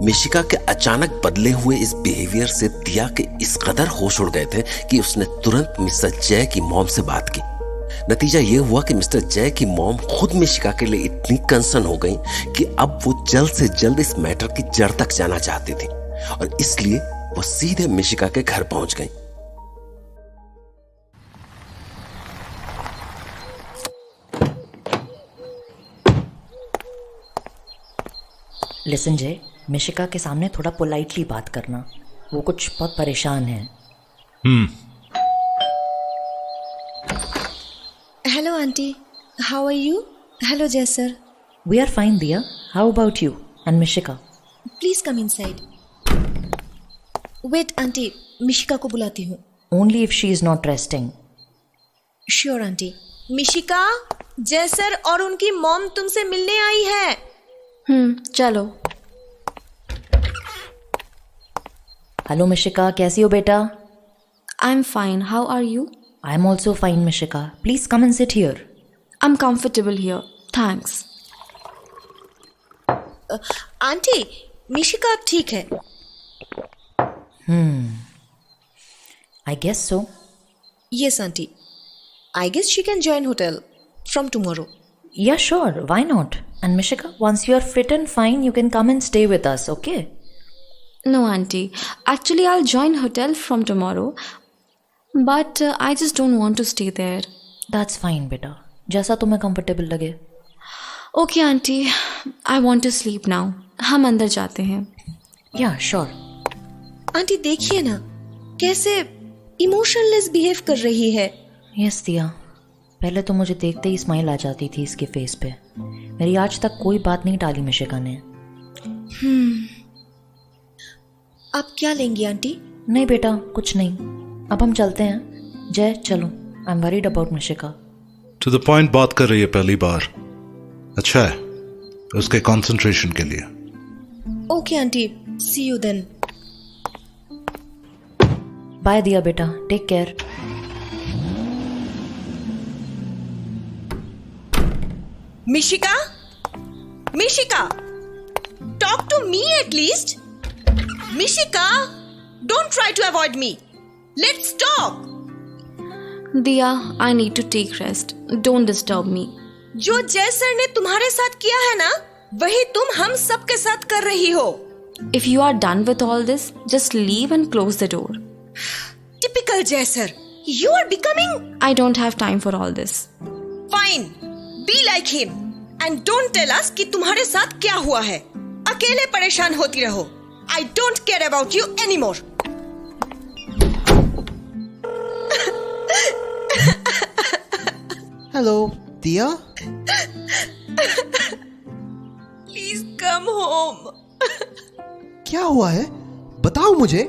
मिशिका के अचानक बदले हुए इस बिहेवियर से दिया के इस कदर होश उड़ गए थे कि उसने तुरंत मिस्टर जय की मॉम से बात की। नतीजा ये हुआ कि मिस्टर जय की मॉम खुद मिशिका के लिए इतनी कंसर्न हो गई कि अब वो जल्द से जल्द इस मैटर की जड़ तक जाना चाहती थी और इसलिए वो सीधे मिशिका के घर पहुंच गई। लिसन जय, मिशिका के सामने थोड़ा पोलाइटली बात करना, वो कुछ बहुत परेशान है। Hello aunty, how are you? Hello Jay sir. We are fine Diya, how about you and Mishika? Please come inside. Wait aunty, Mishika को बुलाती हूँ। Only if she is not resting. Sure aunty. Mishika, Jay sir और उनकी मॉम तुमसे मिलने आई है। चलो। हेलो मिशिका, कैसी हो बेटा? I am fine, how are you? I am also fine Mishika, please come and sit here. I am comfortable here, thanks. Aunty, Mishika अब ठीक है। I guess so. Yes aunty, I guess she can join hotel from tomorrow. Yeah, sure, why not? And Mishika, once you are fit and fine, you can come and stay with us, okay? No, auntie. Actually, I'll join hotel from tomorrow. But I just don't want to stay there. That's fine, beta. जैसा तुम्हें comfortable लगे. Okay, auntie. I want to sleep now. हम अंदर जाते हैं. Yeah, sure. Aunty देखिए ना, कैसे इमोशनलेस बिहेव कर रही है। Yes, दिया. पहले तो मुझे देखते ही स्माइल आ जाती थी इसके फेस पे। मेरी आज तक कोई बात नहीं टाली मिशिका ने। आप क्या लेंगी आंटी? नहीं बेटा, कुछ नहीं। अब हम चलते हैं। जय, चलो। I am worried about Mishika. To the point बात कर रही है पहली बार। अच्छा है, उसके कंसंट्रेशन के लिए। Okay aunty, see you then. Bye Diya बेटा, take care. Mishika? Mishika! Talk to me at least. Mishika! Don't try to avoid me. Let's talk. Diya, I need to take rest. Don't disturb me. जो जय sir ने तुम्हारे साथ किया है ना, वही तुम हम सब के साथ कर रही हो। If you are done with all this, just leave and close the door. Typical जय sir. You are becoming... I don't have time for all this. Fine. Be like him and don't tell us कि तुम्हारे साथ क्या हुआ है। अकेले परेशान होती रहो। I don't care about you anymore. Hello, Diya. Please come home. क्या हुआ है? बताओ मुझे।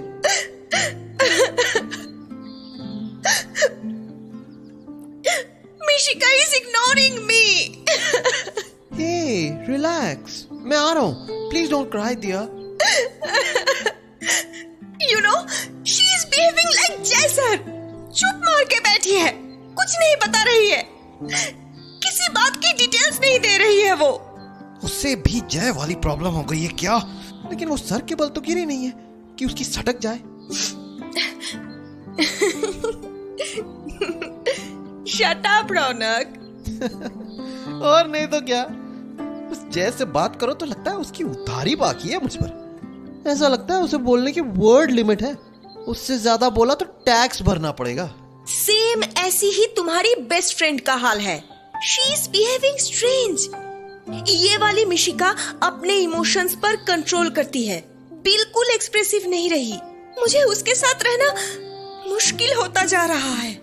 Mishika is ignoring me. Hey, relax. मैं आ रहा हूँ. Please don't cry, Diya. You know, she is behaving like Jay sir. चुप मार के बैठी है, कुछ नहीं बता रही है, किसी बात की डिटेल्स नहीं दे रही है वो। उससे भी जय वाली प्रॉब्लम हो गई है क्या? लेकिन वो सर के बल तो गिरी नहीं है कि उसकी सटक जाए। Shut up, रौनक। और नहीं तो क्या, बस जय से बात करो तो लगता है उसकी उधारी बाकी है मुझ पर। ऐसा लगता है उसे बोलने की वर्ड लिमिट है, उससे ज्यादा बोला तो टैक्स भरना पड़ेगा। सेम ऐसी ही तुम्हारी बेस्ट फ्रेंड का हाल है। She is behaving strange. ये वाली मिशिका अपने इमोशंस पर कंट्रोल करती है, बिल्कुल एक्सप्रेसिव नहीं रही। मुझे उसके साथ रहना मुश्किल होता जा रहा है।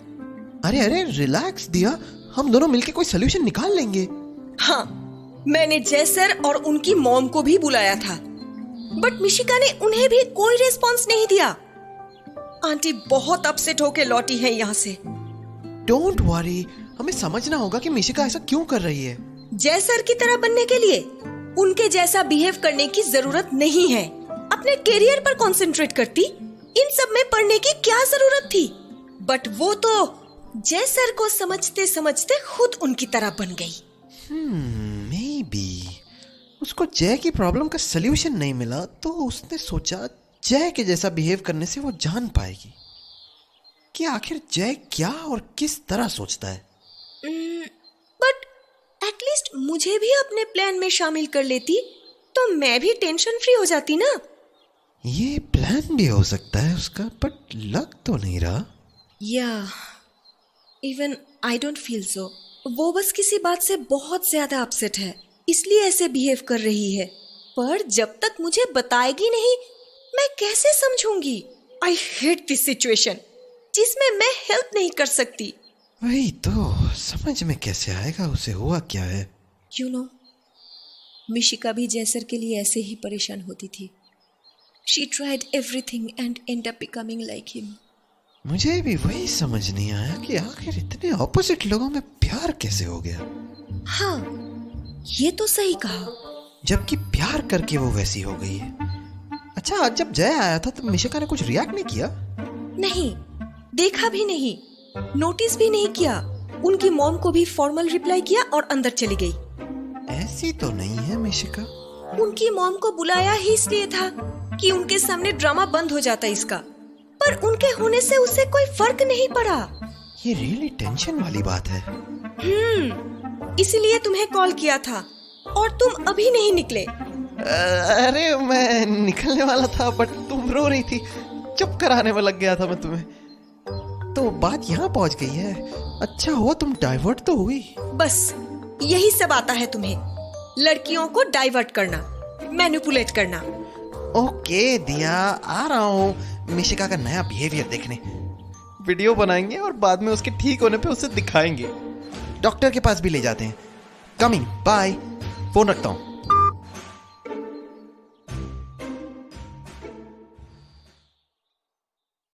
अरे अरे रिलैक्स दिया, हम दोनों मिलके कोई सोल्यूशन निकाल लेंगे। हाँ, मैंने जय सर और उनकी मॉम को भी बुलाया था, बट मिशिका ने उन्हें भी कोई रिस्पॉन्स नहीं दिया। आंटी बहुत अपसेट होके लौटी है यहाँ से। डोंट वरी, हमें समझना होगा कि मिशिका ऐसा क्यों कर रही है। जय सर की तरह बनने के लिए उनके जैसा बिहेव करने की जरूरत नहीं है। अपने करियर पर कंसंट्रेट करती, इन सब में पढ़ने की क्या जरूरत थी। बट वो तो जय सर को समझते समझते खुद उनकी तरह बन गई। मे बी उसको जय की प्रॉब्लम का सल्यूशन नहीं मिला तो उसने सोचा जय के जैसा बिहेव करने से वो जान पाएगी कि आखिर जय क्या और किस तरह सोचता है। बट एटलीस्ट मुझे भी अपने प्लान में शामिल कर लेती तो मैं भी टेंशन फ्री हो जाती ना। ये प्लान भी हो सकता है उसका, बट लग तो नहीं रहा। या even I don't feel so. वो बस किसी बात से बहुत ज्यादा अपसेट है, इसलिए ऐसे बिहेव कर रही है। पर जब तक मुझे बताएगी नहीं मैं कैसे समझूंगी। आई हेट दिस सिचुएशन जिसमें मैं हेल्प नहीं कर सकती। वही तो समझ में कैसे आएगा उसे हुआ क्या है। यू नो, मिशिका भी जयसर के लिए ऐसे ही परेशान होती थी। She tried everything and and up becoming like him. मुझे भी वही समझ नहीं आया कि आखिर इतने ऑपोजिट लोगों में प्यार कैसे हो गया। हाँ, ये तो सही कहा। जबकि प्यार करके वो वैसी हो गई है। अच्छा, आज जब जय आया था तो मिशिका ने कुछ रिएक्ट नहीं किया? नहीं, देखा भी नहीं, नोटिस भी नहीं किया। उनकी मॉम को भी फॉर्मल रिप्लाई किया और अंदर चली गई। ऐसी तो नहीं है मिशिका। उनकी मॉम को बुलाया ही इसलिए था कि उनके सामने ड्रामा बंद हो जाता इसका, पर उनके होने से उसे कोई फर्क नहीं पड़ा। ये रियली टेंशन वाली बात है। इसीलिए तुम्हें कॉल किया था और तुम अभी नहीं निकले। अरे मैं निकलने वाला था बट तुम रो रही थी, चुप कराने में लग गया था मैं तुम्हें, तो बात यहाँ पहुँच गई है। अच्छा हुआ तुम डाइवर्ट तो हुई। बस यही सब आता है तुम्हें, लड़कियों को डाइवर्ट करना, मैनिपुलेट करना। ओके दिया, आ रहा हूँ मिशिका का नया बिहेवियर देखने। वीडियो बनाएंगे और बाद में उसके ठीक होने पे उसे दिखाएंगे। डॉक्टर के पास भी ले जाते हैं। कमिंग, बाय, फोन रखता हूँ।